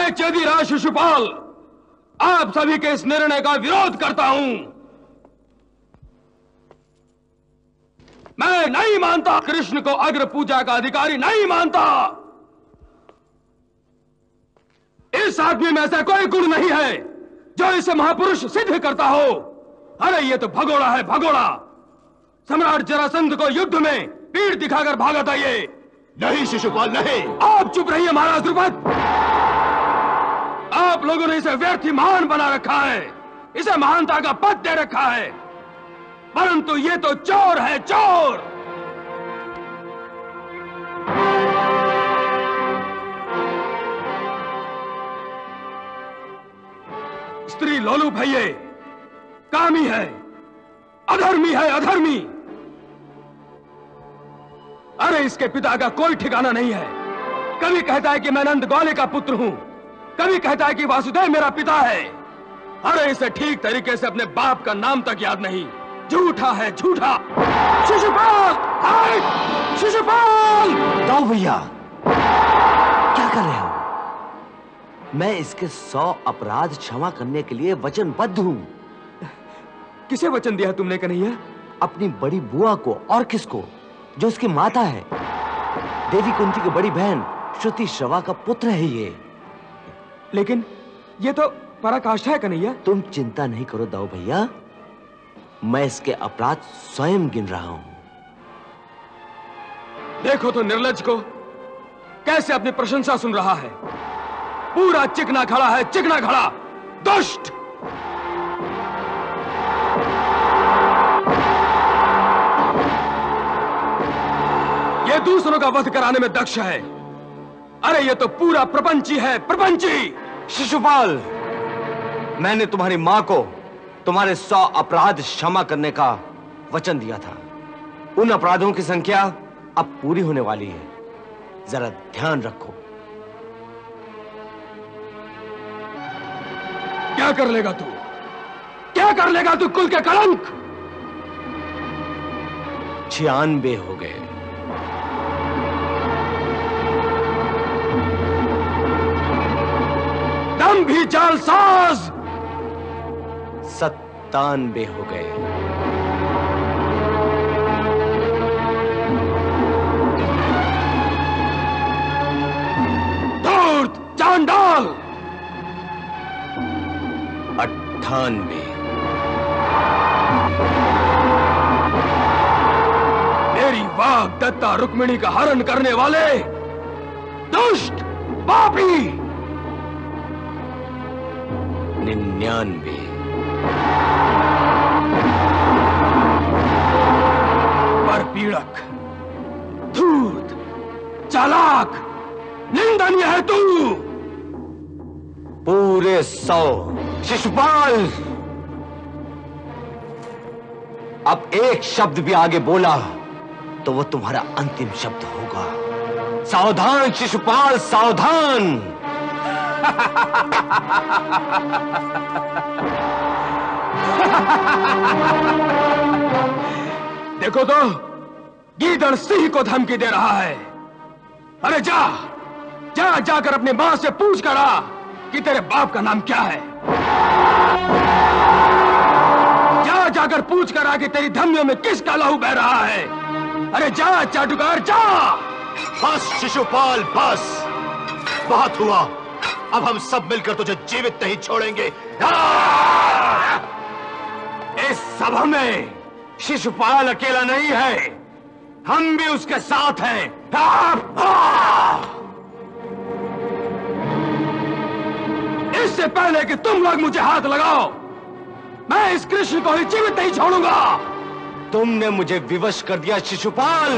मैं चेदीराज शिशुपाल आप सभी के इस निर्णय का विरोध करता हूं। मैं नहीं मानता, कृष्ण को अग्र पूजा का अधिकारी नहीं मानता। इस आदमी में ऐसा कोई गुण नहीं है जो इसे महापुरुष सिद्ध करता हो। अरे ये तो भगोड़ा है, भगोड़ा। सम्राट जरासंध को युद्ध में पीठ दिखाकर भागा था ये। नहीं शिशुपाल, नहीं। आप चुप रहिए महाराज द्रुपद। आप लोगों ने इसे व्यर्थी महान बना रखा है, इसे महानता का पद दे रखा है, परंतु ये तो चोर है, चोर। स्त्री लोलुप है ये, कामी है, अधर्मी है, अधर्मी। अरे इसके पिता का कोई ठिकाना नहीं है। कभी कहता है कि मैं नंद ग्वाले का पुत्र हूं, कभी कहता है कि वासुदेव मेरा पिता है। अरे इसे ठीक तरीके से अपने बाप का नाम तक याद नहीं। झूठा है, झूठा। शिशुपाल, शिशुपाल! दाऊ भैया, क्या कर रहे हो? मैं इसके 100 अपराध क्षमा करने के लिए वचनबद्ध हूं। किसे वचन दिया तुमने कन्हैया? अपनी बड़ी बुआ को। और किसको? जो उसकी माता है, देवी कुंती की बड़ी बहन श्रुति श्रवा का पुत्र है ये। लेकिन ये तो पराकाष्ठा है कन्हैया। तुम चिंता नहीं करो दाऊ भैया, मैं इसके अपराध स्वयं गिन रहा हूं। देखो तो निर्लज्ज को, कैसे अपनी प्रशंसा सुन रहा है। पूरा चिकना खड़ा है, चिकना खड़ा। दुष्ट! ये दूसरों का वध कराने में दक्ष है। अरे ये तो पूरा प्रपंची है, प्रपंची। शिशुपाल, मैंने तुम्हारी मां को तुम्हारे 100 अपराध क्षमा करने का वचन दिया था। उन अपराधों की संख्या अब पूरी होने वाली है, जरा ध्यान रखो। क्या कर लेगा तू? क्या कर लेगा तू कुल के कलंक? 96 हो गए। दम भी जालसाज। 97 हो गए। धूर्त, चांडाल। 98। मेरी वाग दत्ता रुक्मिणी का हरण करने वाले दुष्ट, पापी। 99। परपीड़क, धूर्त, चालाक, निंदनीय है तू। पूरे 100। शिशुपाल, अब एक शब्द भी आगे बोला तो वो तुम्हारा अंतिम शब्द होगा। सावधान शिशुपाल, सावधान। देखो तो, गीदड़ सिंह को धमकी दे रहा है। अरे जा, जा जाकर अपनी मां से पूछ कर आ कि तेरे बाप का नाम क्या है। जा जाकर पूछ कर आ कि तेरी धमनियों में किसका लहू बह रहा है। अरे जा चाटुकार, जा। बस शिशुपाल, बस। बहुत हुआ। अब हम सब मिलकर तुझे जीवित नहीं छोड़ेंगे। इस सभा में शिशुपाल अकेला नहीं है, हम भी उसके साथ हैं। इससे पहले कि तुम लोग मुझे हाथ लगाओ, मैं इस कृष्ण को ही जीवित नहीं छोड़ूंगा। तुमने मुझे विवश कर दिया शिशुपाल।